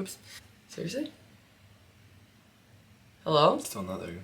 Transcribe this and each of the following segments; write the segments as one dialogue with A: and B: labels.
A: Oops. Seriously? Hello?
B: Still not there.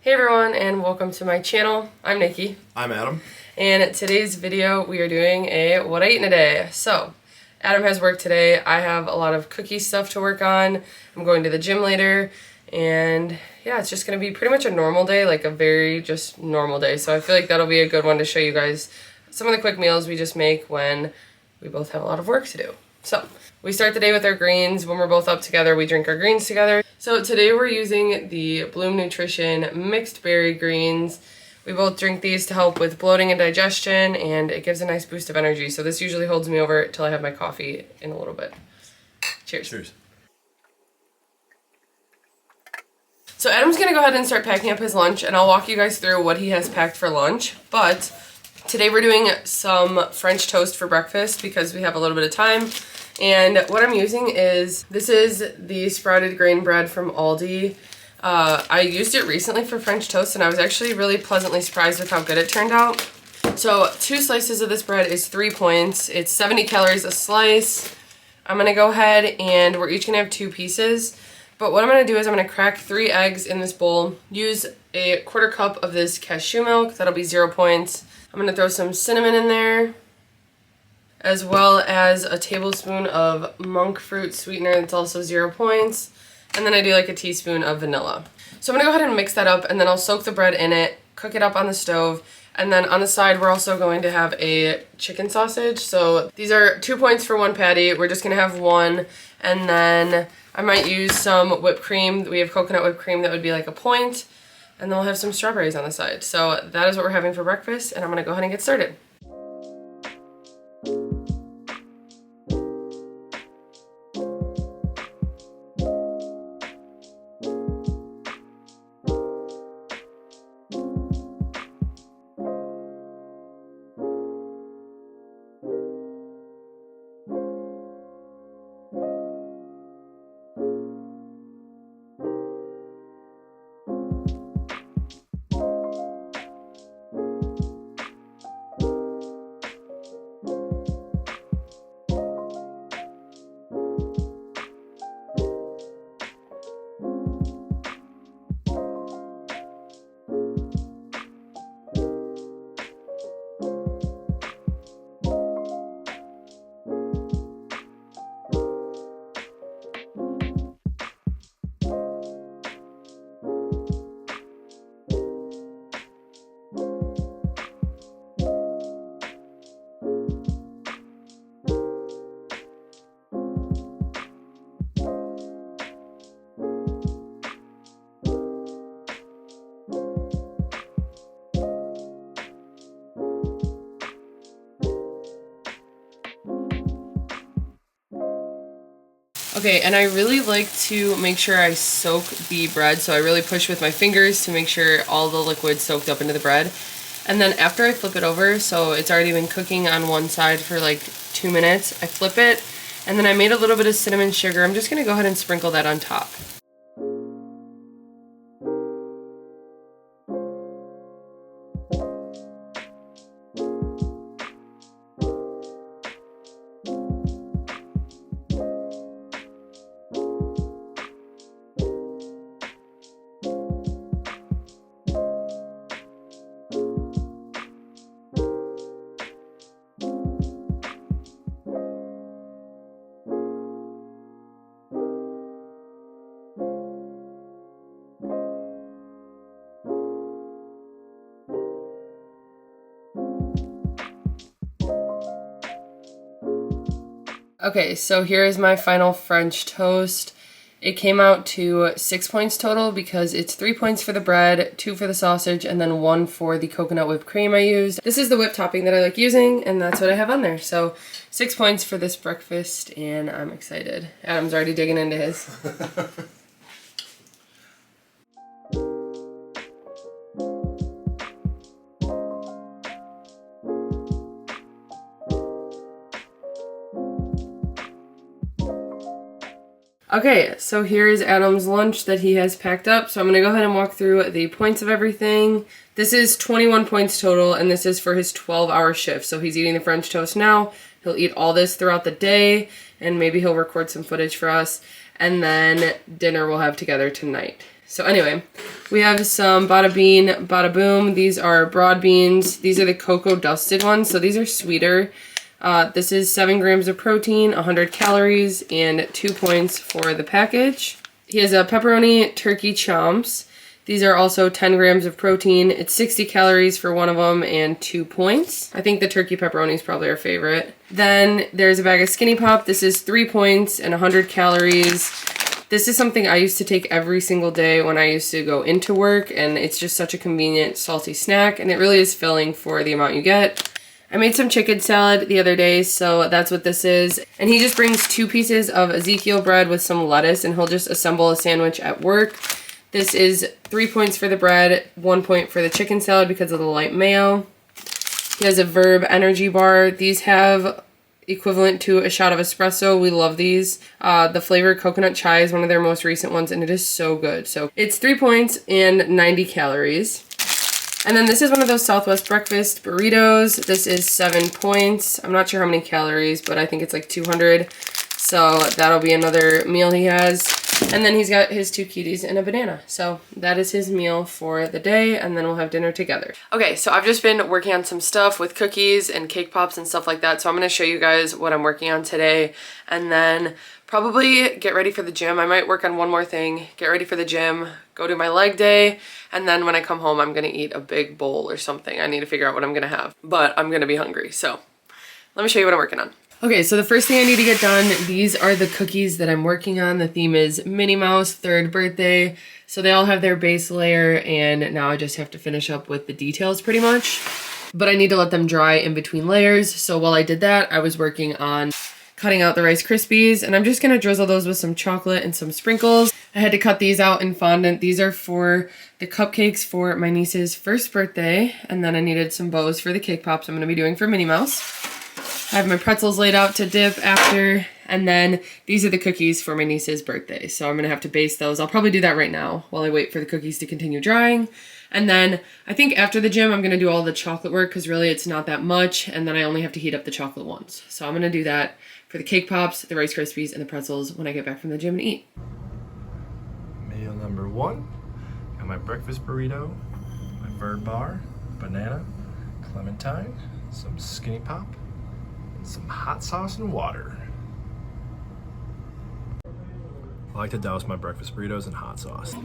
A: Hey everyone, and welcome to my channel. I'm Nikki.
B: I'm Adam.
A: And today's video we are doing a what I ate in a day. So, Adam has work today. I have a lot of cookie stuff to work on. I'm going to the gym later. And yeah, it's just going to be pretty much a normal day, like a very just normal day. So I feel like that'll be a good one to show you guys some of the quick meals we just make when we both have a lot of work to do. So we start the day with our greens. When we're both up together, we drink our greens together. So today we're using the Bloom Nutrition mixed berry greens. We both drink these to help with bloating and digestion, and it gives a nice boost of energy. So this usually holds me over till I have my coffee in a little bit. Cheers.
B: Cheers.
A: So Adam's gonna go ahead and start packing up his lunch, and I'll walk you guys through what he has packed for lunch. But today we're doing some French toast for breakfast because we have a little bit of time. And what I'm using is, this is the sprouted grain bread from Aldi. I used it recently for French toast, and I was actually really pleasantly surprised with how good it turned out. So 2 slices of this bread is 3 points. It's 70 calories a slice. I'm gonna go ahead and we're each gonna have 2 pieces. But what I'm going to do is I'm going to crack 3 eggs in this bowl, use a 1/4 cup of this cashew milk, that'll be 0 points. I'm going to throw some cinnamon in there, as well as a tablespoon of monk fruit sweetener, that's also 0 points. And then I do like a teaspoon of vanilla. So I'm going to go ahead and mix that up, and then I'll soak the bread in it, cook it up on the stove, and then on the side we're also going to have a chicken sausage. So these are 2 points for 1 patty, we're just going to have 1, and then I might use some whipped cream. We have coconut whipped cream, that would be like a point. And then we'll have some strawberries on the side. So that is what we're having for breakfast, and I'm gonna go ahead and get started. Okay, and I really like to make sure I soak the bread, so I really push with my fingers to make sure all the liquid's soaked up into the bread. And then after I flip it over, so it's already been cooking on one side for like 2 minutes, I flip it, and then I made a little bit of cinnamon sugar. I'm just gonna go ahead and sprinkle that on top. Okay, so here is my final French toast. It came out to 6 points total because it's 3 points for the bread, 2 for the sausage, and then 1 for the coconut whipped cream I used. This is the whipped topping that I like using, and that's what I have on there. So 6 points for this breakfast, and I'm excited. Adam's already digging into his. Okay, so here's Adam's lunch that he has packed up. So I'm gonna go ahead and walk through the points of everything. This is 21 points total, and this is for his 12-hour shift. So he's eating the French toast now. He'll eat all this throughout the day, and maybe he'll record some footage for us. And then dinner we'll have together tonight. So anyway, we have some bada bean, bada boom. These are broad beans. These are the cocoa dusted ones, so these are sweeter. This is 7 grams of protein, 100 calories, and 2 points for the package. He has a pepperoni turkey chomps. These are also 10 grams of protein. It's 60 calories for one of them and 2 points. I think the turkey pepperoni is probably our favorite. Then there's a bag of Skinny Pop. This is 3 points and 100 calories. This is something I used to take every single day when I used to go into work, and it's just such a convenient salty snack, and it really is filling for the amount you get. I made some chicken salad the other day, so that's what this is. And he just brings 2 pieces of Ezekiel bread with some lettuce, and he'll just assemble a sandwich at work. This is 3 points for the bread, 1 point for the chicken salad because of the light mayo. He has a Verb energy bar. These have equivalent to a shot of espresso. We love these. The flavor coconut chai is one of their most recent ones, and it is so good. So it's 3 points and 90 calories. And then this is one of those Southwest breakfast burritos. This is 7 points. I'm not sure how many calories, but I think it's like 200. So that'll be another meal he has. And then he's got his 2 cuties and a banana. So that is his meal for the day, and then we'll have dinner together. Okay, so I've just been working on some stuff with cookies and cake pops and stuff like that. So I'm gonna show you guys what I'm working on today, and then probably get ready for the gym. I might work on one more thing, get ready for the gym, go do my leg day, and then when I come home, I'm gonna eat a big bowl or something. I need to figure out what I'm gonna have, but I'm gonna be hungry. So let me show you what I'm working on. Okay, so the first thing I need to get done, these are the cookies that I'm working on. The theme is Minnie Mouse 3rd birthday. So they all have their base layer, and now I just have to finish up with the details pretty much. But I need to let them dry in between layers. So while I did that, I was working on cutting out the Rice Krispies, and I'm just gonna drizzle those with some chocolate and some sprinkles. I had to cut these out in fondant. These are for the cupcakes for my niece's 1st birthday, and then I needed some bows for the cake pops I'm gonna be doing for Minnie Mouse. I have my pretzels laid out to dip after, and then these are the cookies for my niece's birthday. So I'm gonna have to base those. I'll probably do that right now while I wait for the cookies to continue drying. And then I think after the gym, I'm gonna do all the chocolate work because really it's not that much, and then I only have to heat up the chocolate once. So I'm gonna do that for the cake pops, the Rice Krispies, and the pretzels when I get back from the gym and eat.
B: Meal number 1, got my breakfast burrito, my Verb bar, banana, clementine, some Skinny Pop, some hot sauce and water. I like to douse my breakfast burritos in hot sauce.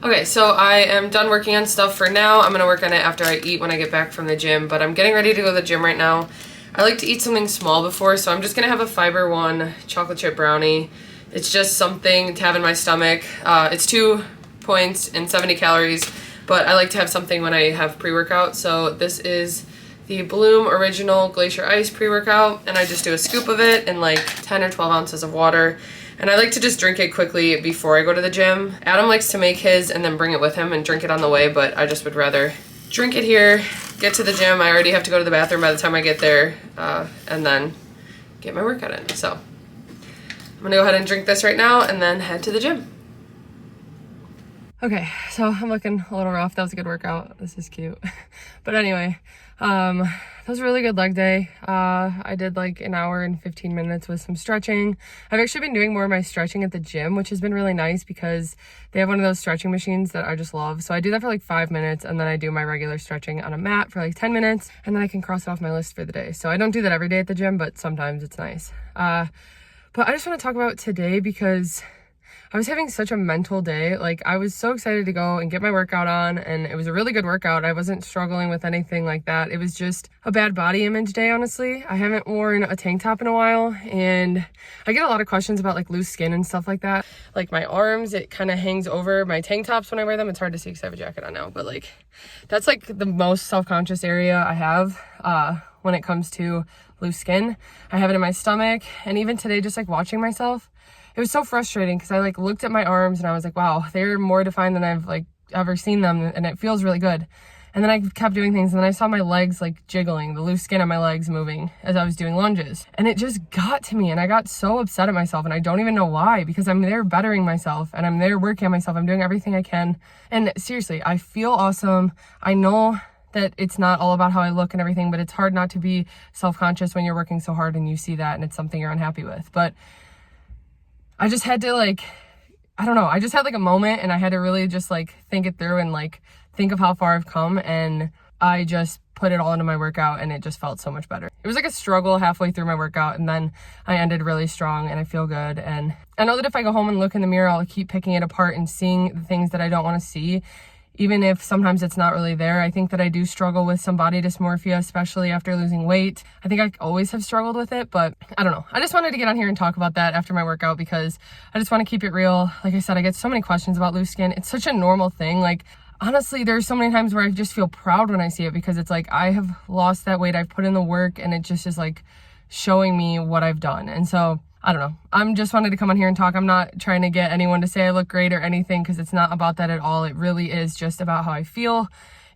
A: Okay, so I am done working on stuff for now. I'm gonna work on it after I eat when I get back from the gym, but I'm getting ready to go to the gym right now. I like to eat something small before, so I'm just gonna have a Fiber One chocolate chip brownie. It's just something to have in my stomach. It's 2 points and 70 calories, but I like to have something when I have pre-workout. So this is the Bloom Original Glacier Ice pre-workout, and I just do a scoop of it in like 10 or 12 ounces of water. And I like to just drink it quickly before I go to the gym. Adam likes to make his and then bring it with him and drink it on the way, but I just would rather drink it here, get to the gym. I already have to go to the bathroom by the time I get there, and then get my workout in. So I'm gonna go ahead and drink this right now and then head to the gym. Okay, so I'm looking a little rough. That was a good workout. This is cute. But anyway, that was a really good leg day. I did like an hour and 15 minutes with some stretching. I've actually been doing more of my stretching at the gym, which has been really nice because they have one of those stretching machines that I just love. So I do that for like 5 minutes, and then I do my regular stretching on a mat for like 10 minutes, and then I can cross it off my list for the day. So I don't do that every day at the gym, but sometimes it's nice. But I just want to talk about today because I was having such a mental day. Like, I was so excited to go and get my workout on, and it was a really good workout. I wasn't struggling with anything like that. It was just a bad body image day, honestly. I haven't worn a tank top in a while, and I get a lot of questions about like loose skin and stuff like that. Like my arms, it kind of hangs over my tank tops when I wear them. It's hard to see because I have a jacket on now, but like that's like the most self-conscious area I have when it comes to loose skin. I have it in my stomach, and even today, just like watching myself, it was so frustrating because I like looked at my arms and I was like, wow, they're more defined than I've like ever seen them, and it feels really good. And then I kept doing things, and then I saw my legs like jiggling, the loose skin on my legs moving as I was doing lunges. And it just got to me, and I got so upset at myself, and I don't even know why, because I'm there bettering myself, and I'm there working on myself. I'm doing everything I can. And seriously, I feel awesome. I know that it's not all about how I look and everything, but it's hard not to be self-conscious when you're working so hard and you see that and it's something you're unhappy with. But I just had to I don't know, I just had like a moment, and I had to really just like think it through and like think of how far I've come, and I just put it all into my workout, and it just felt so much better. It was like a struggle halfway through my workout, and then I ended really strong, and I feel good. And I know that if I go home and look in the mirror, I'll keep picking it apart and seeing the things that I don't want to see, even if sometimes it's not really there. I think that I do struggle with some body dysmorphia, especially after losing weight. I think I always have struggled with it, but I don't know. I just wanted to get on here and talk about that after my workout, because I just want to keep it real. Like I said, I get so many questions about loose skin. It's such a normal thing. Like, honestly, there's so many times where I just feel proud when I see it, because it's like I have lost that weight, I've put in the work, and it just is like showing me what I've done. And so I don't know. I'm just wanted to come on here and talk. I'm not trying to get anyone to say I look great or anything, because it's not about that at all. It really is just about how I feel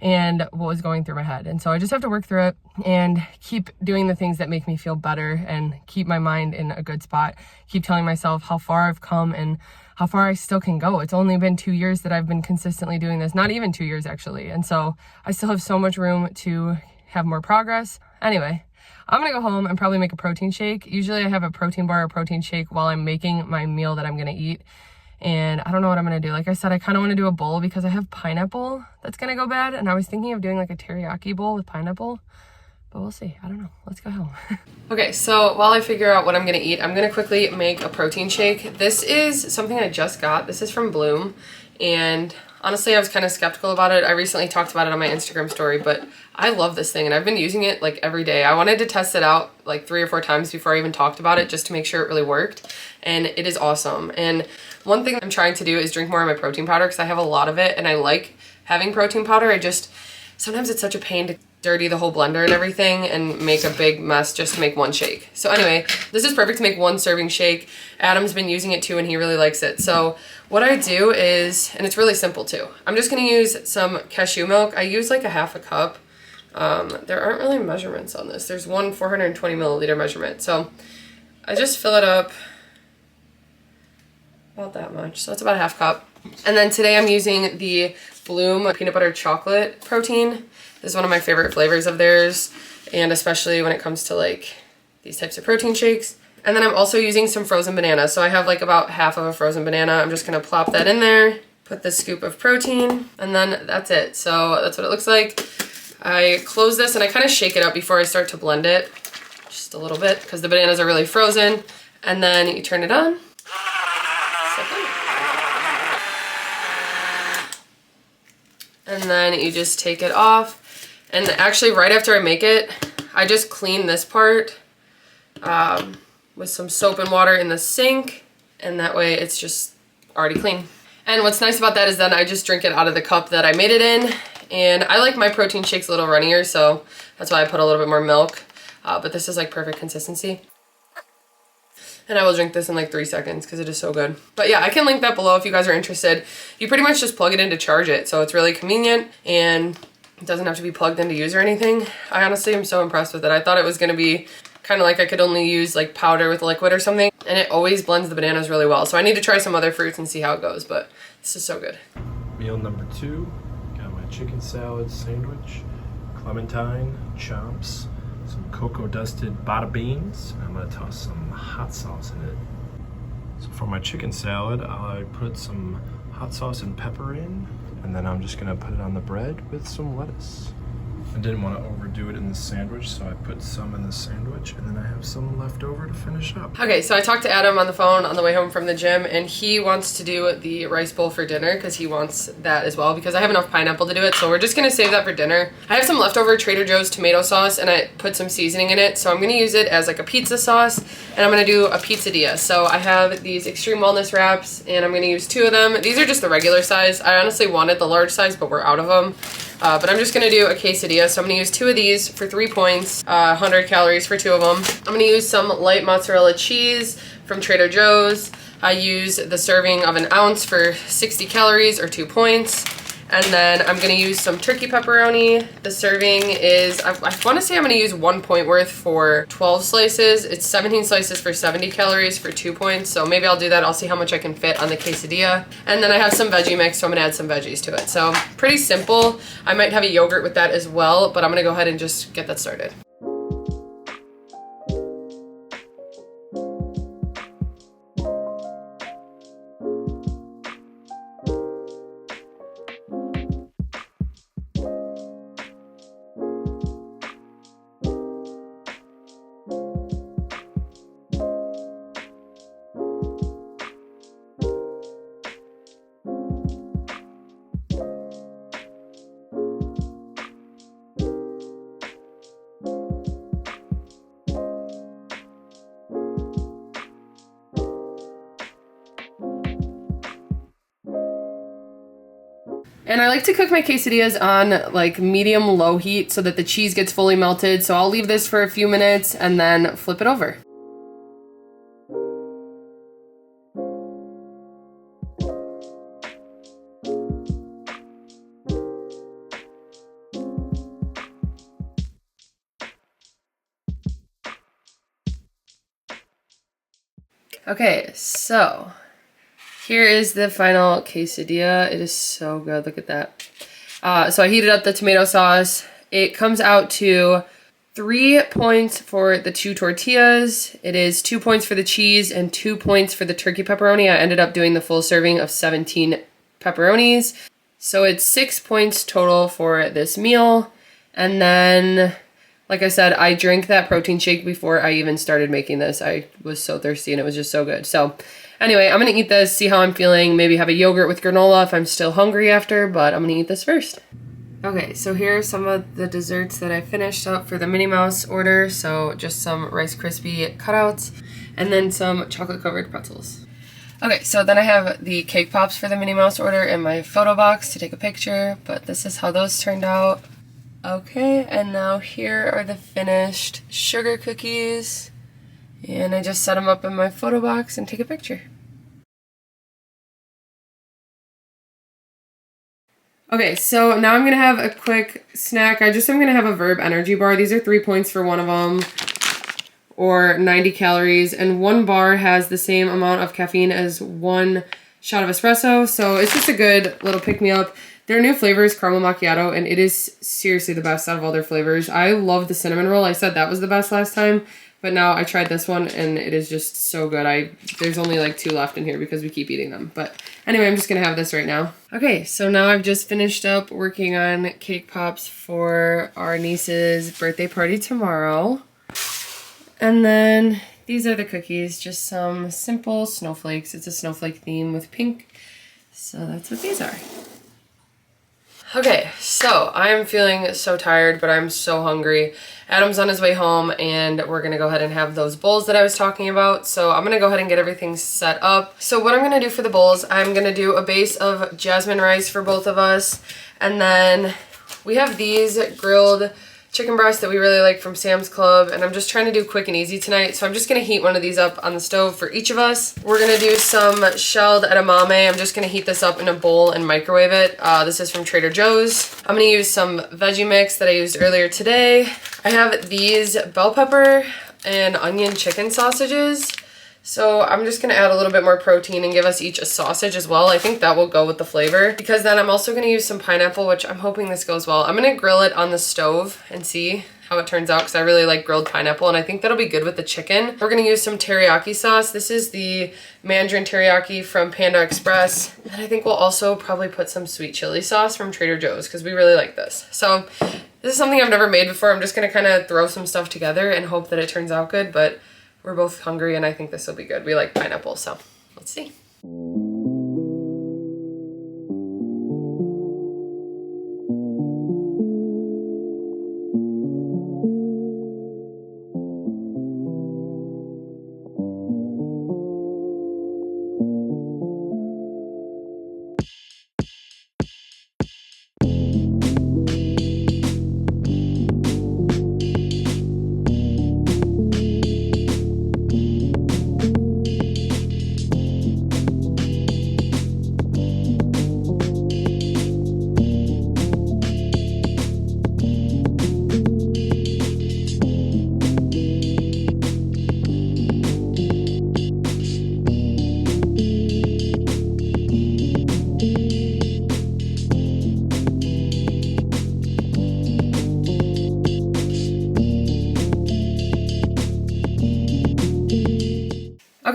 A: and what was going through my head. And so I just have to work through it and keep doing the things that make me feel better and keep my mind in a good spot. Keep telling myself how far I've come and how far I still can go. It's only been 2 years that I've been consistently doing this. Not even 2 years, actually. And so I still have so much room to have more progress. Anyway, I'm gonna go home and probably make a protein shake. Usually I have a protein bar or protein shake while I'm making my meal that I'm gonna eat. And I don't know what I'm gonna do. Like I said, I kind of want to do a bowl because I have pineapple that's gonna go bad. And I was thinking of doing like a teriyaki bowl with pineapple, but we'll see. I don't know. Let's go home. Okay, so while I figure out what I'm gonna eat, I'm gonna quickly make a protein shake. This is something I just got. This is from Bloom. And honestly, I was kind of skeptical about it. I recently talked about it on my Instagram story, but I love this thing, and I've been using it like every day. I wanted to test it out like 3 or 4 times before I even talked about it, just to make sure it really worked, and it is awesome. And one thing I'm trying to do is drink more of my protein powder, because I have a lot of it, and I like having protein powder. Sometimes it's such a pain to dirty the whole blender and everything and make a big mess just to make one shake. So anyway, this is perfect to make 1 serving shake. Adam's been using it too, and he really likes it. So what I do is, and it's really simple too, I'm just gonna use some cashew milk. I use like a half a cup. There aren't really measurements on this. There's one 420 milliliter measurement. So I just fill it up about that much. So that's about a half cup. And then today I'm using the Bloom peanut butter chocolate protein. This is one of my favorite flavors of theirs, and especially when it comes to like these types of protein shakes. And then I'm also using some frozen banana. So I have like about half of a frozen banana. I'm just gonna plop that in there, put the scoop of protein, and then that's it. So that's what it looks like. I close this and I kind of shake it up before I start to blend it, just a little bit, because the bananas are really frozen. And then you turn it on. And then you just take it off. And actually right after I make it, I just clean this part with some soap and water in the sink, and that way it's just already clean. And what's nice about that is then I just drink it out of the cup that I made it in, and I like my protein shakes a little runnier, so that's why I put a little bit more milk, but this is like perfect consistency. And I will drink this in like 3 seconds because it is so good. But yeah, I can link that below if you guys are interested. You pretty much just plug it in to charge it, so it's really convenient, and it doesn't have to be plugged in to use or anything. I honestly am so impressed with it. I thought it was gonna be kind of like I could only use like powder with liquid or something, and it always blends the bananas really well. So I need to try some other fruits and see how it goes, but this is so good.
B: Meal number 2, got my chicken salad sandwich, clementine, chomps, some cocoa dusted bada beans, and I'm gonna toss some hot sauce in it. So for my chicken salad, I put some hot sauce and pepper in, and then I'm just gonna put it on the bread with some lettuce. I didn't want to overdo it in the sandwich, so I put some in the sandwich, and then I have some left over to finish up.
A: Okay, so I talked to Adam on the phone on the way home from the gym, and he wants to do the rice bowl for dinner because he wants that as well, because I have enough pineapple to do it, so we're just gonna save that for dinner. I have some leftover Trader Joe's tomato sauce, and I put some seasoning in it, so I'm gonna use it as like a pizza sauce, and I'm gonna do a pizzadilla. So I have these extreme wellness wraps, and I'm gonna use 2 of them. These are just the regular size. I honestly wanted the large size, but we're out of them. But I'm just gonna do a quesadilla, so I'm gonna use 2 of these for 3 points, 100 calories for 2 of them. I'm gonna use some light mozzarella cheese from Trader Joe's. I use the serving of 1 ounce for 60 calories or 2 points. And then I'm gonna use some turkey pepperoni. The serving is, I wanna say I'm gonna use 1 point worth for 12 slices. It's 17 slices for 70 calories for 2 points. So maybe I'll do that. I'll see how much I can fit on the quesadilla. And then I have some veggie mix, so I'm gonna add some veggies to it. So pretty simple. I might have a yogurt with that as well, but I'm gonna go ahead and just get that started. And I like to cook my quesadillas on like medium low heat so that the cheese gets fully melted. So I'll leave this for a few minutes and then flip it over. Okay, so here is the final quesadilla. It is so good. Look at that. So I heated up the tomato sauce. It comes out to 3 points for the 2 tortillas. It is 2 points for the cheese and 2 points for the turkey pepperoni. I ended up doing the full serving of 17 pepperonis. So it's 6 points total for this meal. And then, like I said, I drank that protein shake before I even started making this. I was so thirsty and it was just so good. So anyway, I'm gonna eat this, see how I'm feeling, maybe have a yogurt with granola if I'm still hungry after, but I'm gonna eat this first. Okay, so here are some of the desserts that I finished up for the Minnie Mouse order. So just some Rice Krispie cutouts and then some chocolate covered pretzels. Okay, so then I have the cake pops for the Minnie Mouse order in my photo box to take a picture, but this is how those turned out. Okay, and now here are the finished sugar cookies. And I just set them up in my photo box and take a picture. Okay, so now I'm gonna have a quick snack. I'm gonna have a Verb energy bar. These are 3 points for one of them, or 90 calories, and one bar has the same amount of caffeine as 1 shot of espresso, so it's just a good little pick-me-up. Their new flavor is caramel macchiato, and it is seriously the best out of all their flavors. I love the cinnamon roll. I said that was the best last time, but now I tried this one and it is just so good. There's only like 2 left in here because we keep eating them. But anyway, I'm just gonna have this right now. Okay, so now I've just finished up working on cake pops for our niece's birthday party tomorrow. And then these are the cookies, just some simple snowflakes. It's a snowflake theme with pink. So that's what these are. Okay, so I am feeling so tired, but I'm so hungry. Adam's on his way home and we're gonna go ahead and have those bowls that I was talking about. So I'm gonna go ahead and get everything set up. So what I'm gonna do for the bowls, I'm gonna do a base of jasmine rice for both of us. And then we have these grilled chicken breasts that we really like from Sam's Club, and I'm just trying to do quick and easy tonight, so I'm just gonna heat one of these up on the stove for each of us. We're gonna do some shelled edamame. I'm just gonna heat this up in a bowl and microwave it. This is from Trader Joe's. I'm gonna use some veggie mix that I used earlier today. I have these bell pepper and onion chicken sausages. So I'm just gonna add a little bit more protein and give us each a sausage as well. I think that will go with the flavor, because then I'm also gonna use some pineapple, which I'm hoping this goes well. I'm gonna grill it on the stove and see how it turns out, because I really like grilled pineapple and I think that'll be good with the chicken. We're gonna use some teriyaki sauce. This is the Mandarin teriyaki from Panda Express. And I think we'll also probably put some sweet chili sauce from Trader Joe's because we really like this. So this is something I've never made before. I'm just gonna kind of throw some stuff together and hope that it turns out good, but we're both hungry and I think this will be good. We like pineapple, so let's see.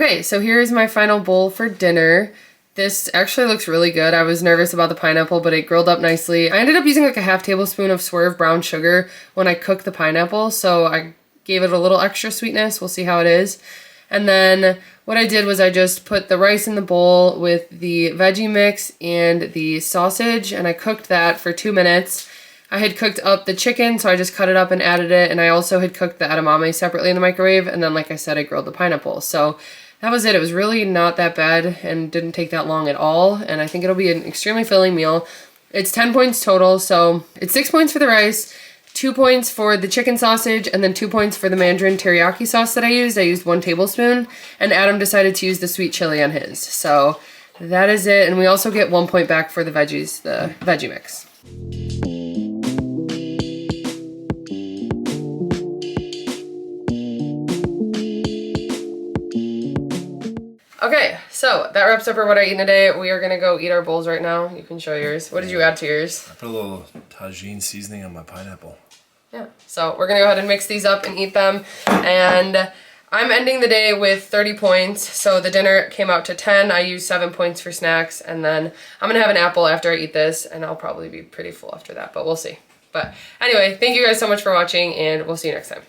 A: Okay, so here's my final bowl for dinner. This actually looks really good. I was nervous about the pineapple, but it grilled up nicely. I ended up using like a half tablespoon of Swerve brown sugar when I cooked the pineapple, so I gave it a little extra sweetness. We'll see how it is. And then what I did was I just put the rice in the bowl with the veggie mix and the sausage, and I cooked that for 2 minutes. I had cooked up the chicken, so I just cut it up and added it, and I also had cooked the edamame separately in the microwave, and then like I said, I grilled the pineapple. So that was it. It was really not that bad and didn't take that long at all, and I think it'll be an extremely filling meal. It's 10 points total, so it's 6 points for the rice, 2 points for the chicken sausage, and then 2 points for the Mandarin teriyaki sauce that I used. I used 1 tablespoon, and Adam decided to use the sweet chili on his. So that is it, and we also get 1 point back for the veggies, the veggie mix. Okay, so that wraps up for what I eat in a day. We are gonna go eat our bowls right now. You can show yours. What did you add to yours?
B: I put a little tagine seasoning on my pineapple.
A: Yeah, so we're gonna go ahead and mix these up and eat them. And I'm ending the day with 30 points. So the dinner came out to 10. I used 7 points for snacks. And then I'm gonna have an apple after I eat this. And I'll probably be pretty full after that, but we'll see. But anyway, thank you guys so much for watching, and we'll see you next time.